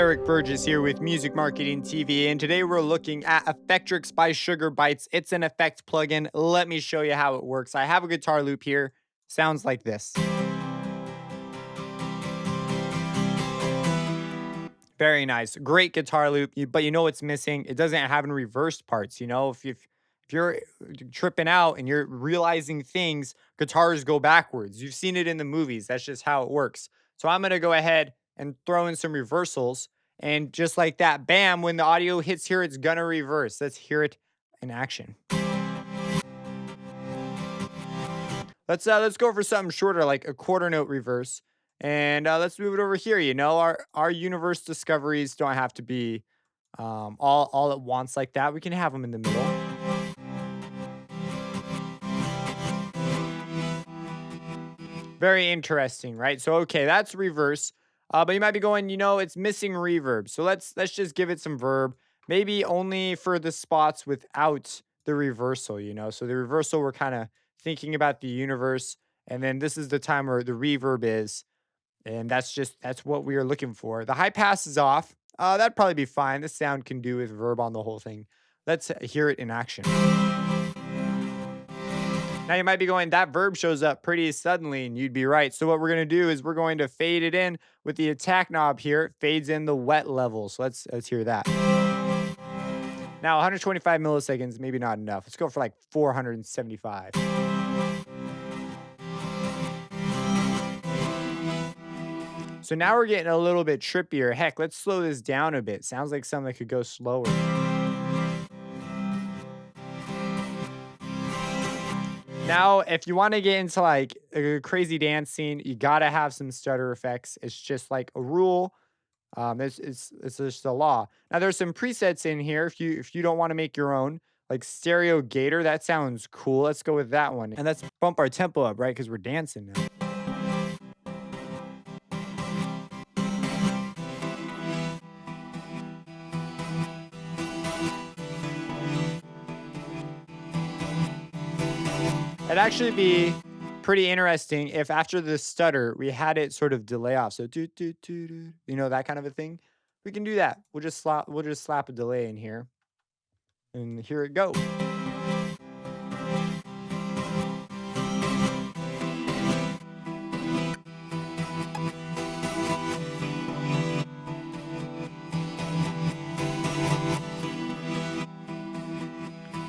Eric Burgess here with Music Marketing TV, and today we're looking at Effectrix by Sugar Bytes. It's an effect plugin. Let me show you how it works. I have a guitar loop here. Sounds like this. Very nice. Great guitar loop, but you know what's missing? It doesn't have any reversed parts. If you're tripping out and you're realizing things, guitars go backwards. You've seen it in the movies. That's just how it works. So I'm going to go ahead and throw in some reversals. And just like that, bam, when the audio hits here, it's going to reverse. Let's hear it in action. Let's go for something shorter, like a quarter note reverse. And let's move it over here. Our universe discoveries don't have to be all at once like that. We can have them in the middle. Very interesting, right? So okay, that's reverse. But you might be going, it's missing reverb. So let's just give it some verb. Maybe only for the spots without the reversal. So the reversal, we're kind of thinking about the universe, and then this is the time where the reverb is. And that's what we are looking for. The high pass is off. That'd probably be fine. The sound can do with verb on the whole thing. Let's hear it in action. Now you might be going, that verb shows up pretty suddenly, and you'd be right. So what we're going to do is we're going to fade it in with the attack knob here. It fades in the wet level. So let's hear that. Now 125 milliseconds, maybe not enough. Let's go for like 475. So now we're getting a little bit trippier. Heck, let's slow this down a bit. Sounds like something that could go slower. Now, if you want to get into like a crazy dance scene, you got to have some stutter effects. It's just like a rule. It's just a law. Now, there's some presets in here if you don't want to make your own, like Stereo Gator. That sounds cool. Let's go with that one. And let's bump our tempo up, right? Because we're dancing now. It'd actually be pretty interesting if after the stutter, we had it sort of delay off. So that kind of a thing. We can do that. We'll just slap a delay in here. And here it goes.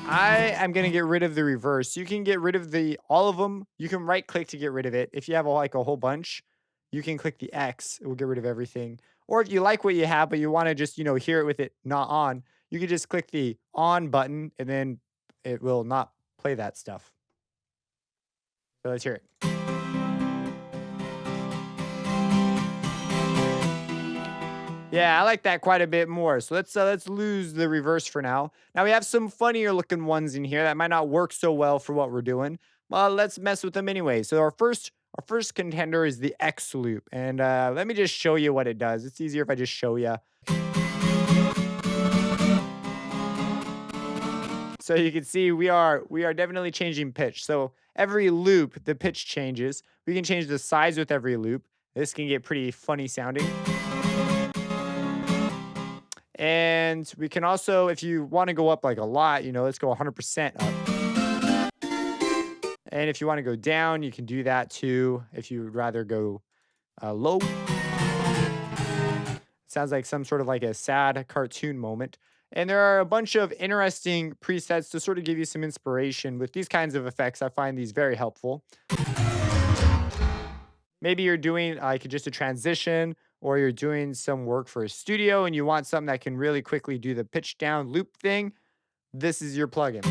I am going to get rid of the reverse. You can get rid of all of them. You can right click to get rid of it. If you have a whole bunch, you can click the X. It will get rid of everything. Or if you like what you have, but you want to just, hear it with it not on, you can just click the on button and then it will not play that stuff. So let's hear it. Yeah, I like that quite a bit more. So let's lose the reverse for now. Now we have some funnier looking ones in here that might not work so well for what we're doing. Well, let's mess with them anyway. So our first contender is the X loop, and let me just show you what it does. It's easier if I just show you. So you can see we are definitely changing pitch. So every loop, the pitch changes. We can change the size with every loop. This can get pretty funny sounding. And we can also, if you want to go up like a lot, let's go 100% up. And if you want to go down, you can do that too. If you would rather go low. Sounds like some sort of like a sad cartoon moment. And there are a bunch of interesting presets to sort of give you some inspiration with these kinds of effects. I find these very helpful. Maybe you're doing like just a transition, or you're doing some work for a studio and you want something that can really quickly do the pitch down loop thing. This is your plugin.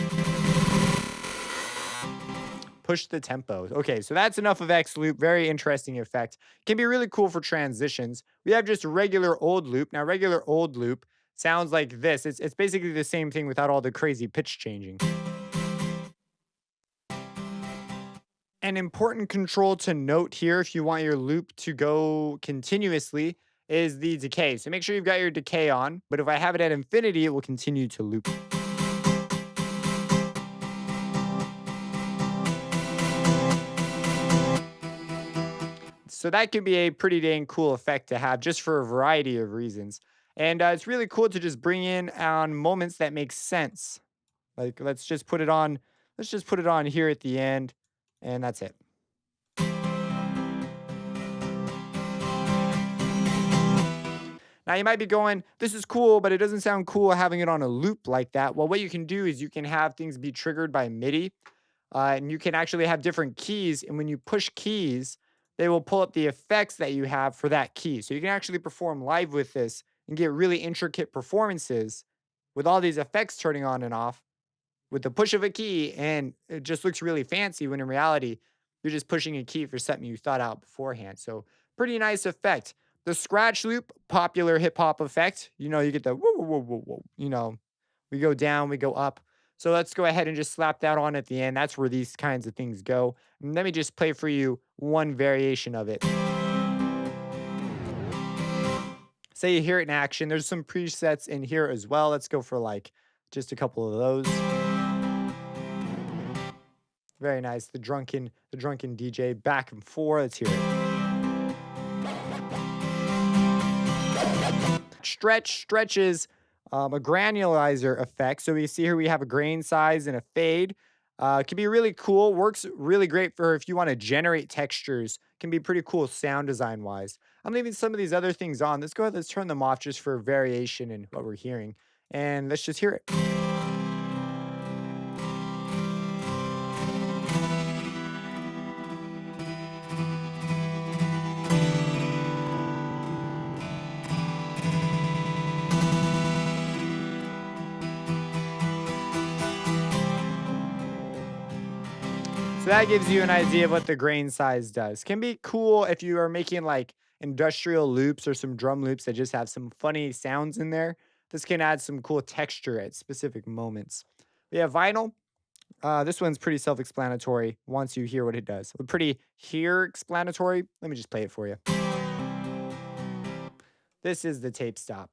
Push the tempo. Okay, so that's enough of X loop. Very interesting effect. Can be really cool for transitions. We have just regular old loop. Now, regular old loop sounds like this. It's basically the same thing without all the crazy pitch changing. An important control to note here, if you want your loop to go continuously, is the decay. So make sure you've got your decay on, but if I have it at infinity, it will continue to loop. So that could be a pretty dang cool effect to have just for a variety of reasons. And it's really cool to just bring in on moments that make sense. Like let's just put it on here at the end, and that's it. Now you might be going, this is cool, but it doesn't sound cool having it on a loop like that. Well, what you can do is you can have things be triggered by MIDI, and you can actually have different keys. And when you push keys, they will pull up the effects that you have for that key. So you can actually perform live with this and get really intricate performances with all these effects turning on and off with the push of a key, and it just looks really fancy when in reality, you're just pushing a key for something you thought out beforehand. So, pretty nice effect. The scratch loop, popular hip hop effect. You get the whoa, whoa, whoa, whoa, whoa. We go down, we go up. So let's go ahead and just slap that on at the end. That's where these kinds of things go. And let me just play for you one variation of it. Say you hear it in action. There's some presets in here as well. Let's go for like just a couple of those. Very nice. The drunken DJ back and forth. Let's hear it. Stretches a granulizer effect. So we see here we have a grain size and a fade. It can be really cool. Works really great for if you want to generate textures. Can be pretty cool sound design wise. I'm leaving some of these other things on. Let's go ahead. Let's turn them off just for variation in what we're hearing. And let's just hear it. So that gives you an idea of what the grain size does. Can be cool if you are making like industrial loops or some drum loops that just have some funny sounds in there. This can add some cool texture at specific moments. We have vinyl. This one's pretty self-explanatory once you hear what it does. But pretty hear explanatory. Let me just play it for you. This is the tape stop.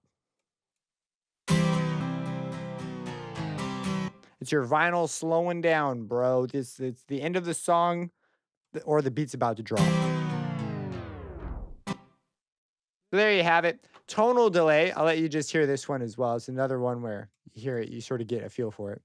It's your vinyl slowing down, bro. It's the end of the song or the beat's about to drop. So there you have it. Tonal delay. I'll let you just hear this one as well. It's another one where you hear it, you sort of get a feel for it.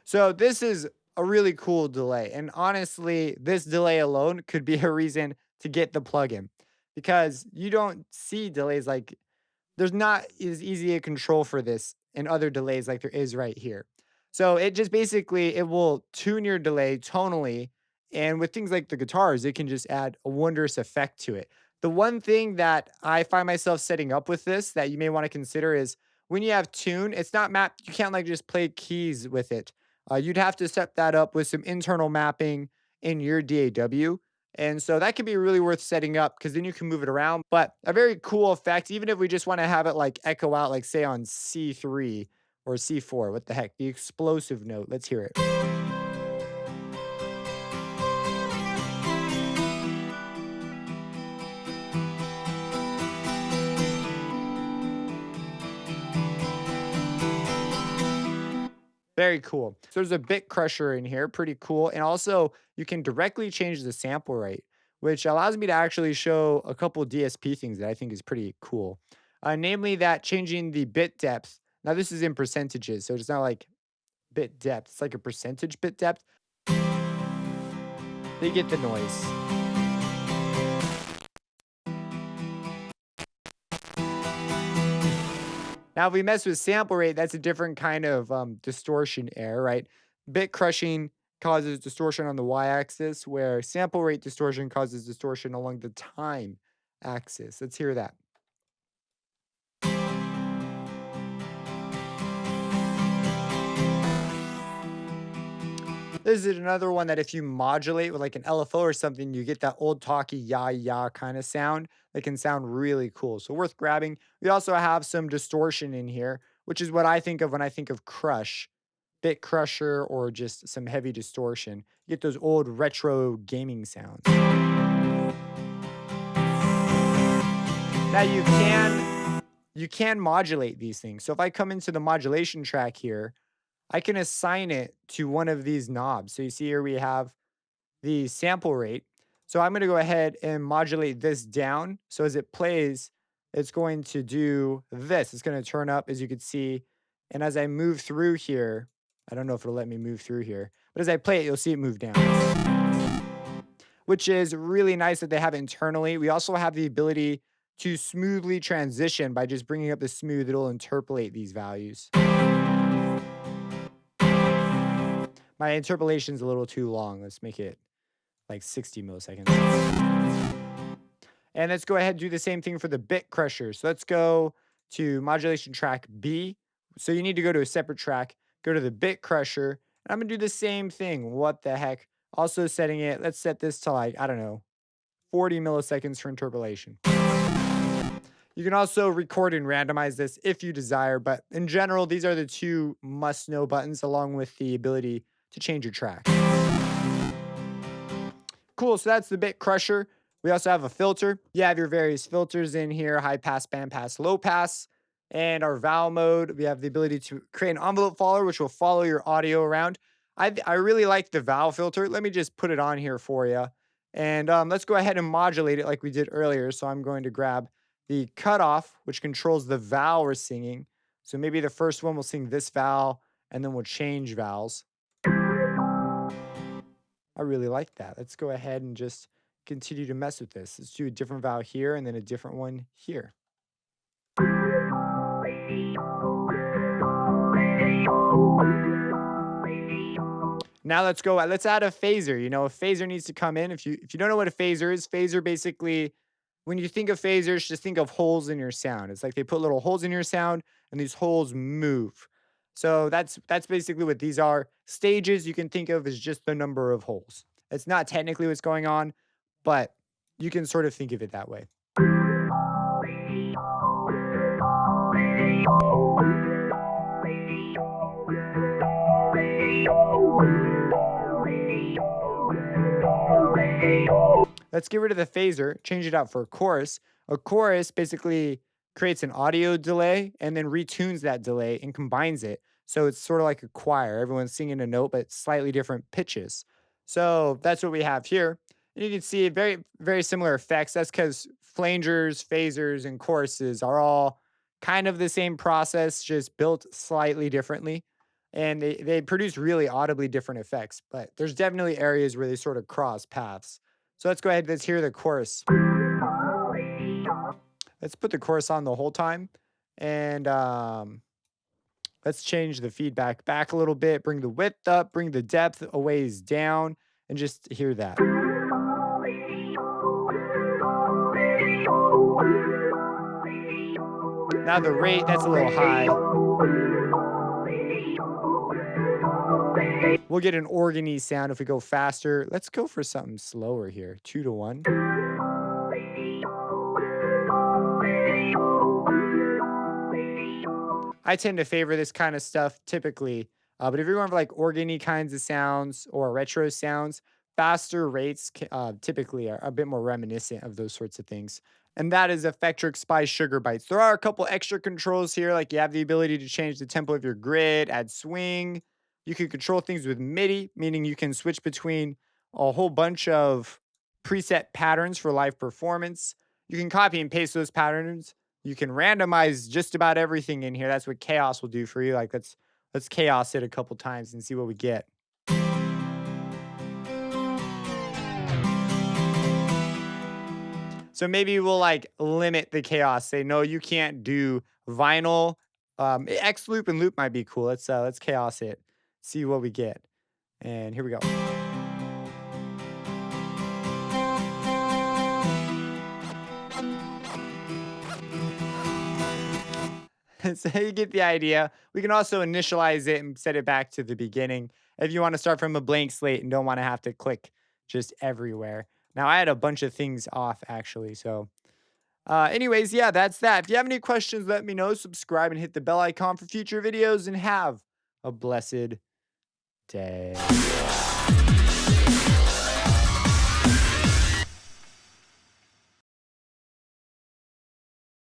So this is a really cool delay. And honestly, this delay alone could be a reason to get the plugin because you don't see delays like there's not as easy a control for this in other delays like there is right here. So it just basically it will tune your delay tonally, and with things like the guitars, it can just add a wondrous effect to it. The one thing that I find myself setting up with this that you may want to consider is when you have tune, it's not mapped. You can't like just play keys with it. You'd have to set that up with some internal mapping in your DAW. And so that can be really worth setting up because then you can move it around. But a very cool effect, even if we just want to have it like echo out, like say on C3 or C4, what the heck, the explosive note. Let's hear it. Very cool. So there's a bit crusher in here, pretty cool. And also you can directly change the sample rate, which allows me to actually show a couple DSP things that I think is pretty cool. Namely that changing the bit depth. Now this is in percentages, so it's not like bit depth. It's like a percentage bit depth. They get the noise. Now, if we mess with sample rate, that's a different kind of distortion error, right? Bit crushing causes distortion on the y-axis, where sample rate distortion causes distortion along the time axis. Let's hear that. This is another one that if you modulate with like an LFO or something, you get that old talky yah kind of sound that can sound really cool. So worth grabbing. We also have some distortion in here, which is what I think of when I think of crush, bit crusher, or just some heavy distortion. You get those old retro gaming sounds. Now you can modulate these things. So if I come into the modulation track here, I can assign it to one of these knobs. So you see here we have the sample rate. So I'm going to go ahead and modulate this down. So as it plays, it's going to do this. It's going to turn up, as you can see. And as I move through here, I don't know if it'll let me move through here, but as I play it, you'll see it move down, which is really nice that they have it internally. We also have the ability to smoothly transition by just bringing up the smooth. It'll interpolate these values. My interpolation is a little too long. Let's make it like 60 milliseconds. And let's go ahead and do the same thing for the bit crusher. So let's go to modulation track B. So you need to go to a separate track, go to the bit crusher. And I'm going to do the same thing. What the heck? Also setting it, let's set this to like, I don't know, 40 milliseconds for interpolation. You can also record and randomize this if you desire, but in general, these are the two must-know buttons along with the ability to change your track. Cool, so that's the bit crusher. We also have a filter. You have your various filters in here: high pass, band pass, low pass. And our vowel mode, we have the ability to create an envelope follower, which will follow your audio around. I really like the vowel filter. Let me just put it on here for you. And let's go ahead and modulate it like we did earlier. So I'm going to grab the cutoff, which controls the vowel we're singing. So maybe the first one will sing this vowel, and then we'll change vowels. I really like that. Let's go ahead and just continue to mess with this. Let's do a different vowel here and then a different one here. Now let's go. Let's add a phaser. You know, a phaser needs to come in. If you don't know what a phaser is, phaser basically, when you think of phasers, just think of holes in your sound. It's like they put little holes in your sound, and these holes move. So that's basically what these are. Stages you can think of as just the number of holes. It's not technically what's going on, but you can sort of think of it that way. Let's get rid of the phaser, change it out for a chorus. A chorus basically creates an audio delay and then retunes that delay and combines it. So it's sort of like a choir. Everyone's singing a note, but slightly different pitches. So that's what we have here. And you can see very, very similar effects. That's because flangers, phasers, and choruses are all kind of the same process, just built slightly differently. And they produce really audibly different effects. But there's definitely areas where they sort of cross paths. So let's go ahead, let's hear the chorus. Let's put the chorus on the whole time. And let's change the feedback back a little bit, bring the width up, bring the depth a ways down, and just hear that. Now the rate, that's a little high. We'll get an organy sound if we go faster. Let's go for something slower here. 2 to 1. I tend to favor this kind of stuff typically. But if you're going for like organy kinds of sounds or retro sounds, faster rates typically are a bit more reminiscent of those sorts of things. And that is Effectrix by Sugar Bytes. There are a couple extra controls here, like you have the ability to change the tempo of your grid, add swing. You can control things with MIDI, meaning you can switch between a whole bunch of preset patterns for live performance. You can copy and paste those patterns. You can randomize just about everything in here. That's what chaos will do for you. Like let's chaos it a couple times and see what we get. So maybe we'll like limit the chaos. Say, no, you can't do vinyl. X loop and loop might be cool. Let's chaos it. See what we get. And here we go. So you get the idea. We can also initialize it and set it back to the beginning if you want to start from a blank slate and don't want to have to click just everywhere. Now, I had a bunch of things off, actually. So anyways, yeah, that's that. If you have any questions, let me know. Subscribe and hit the bell icon for future videos. And have a blessed day.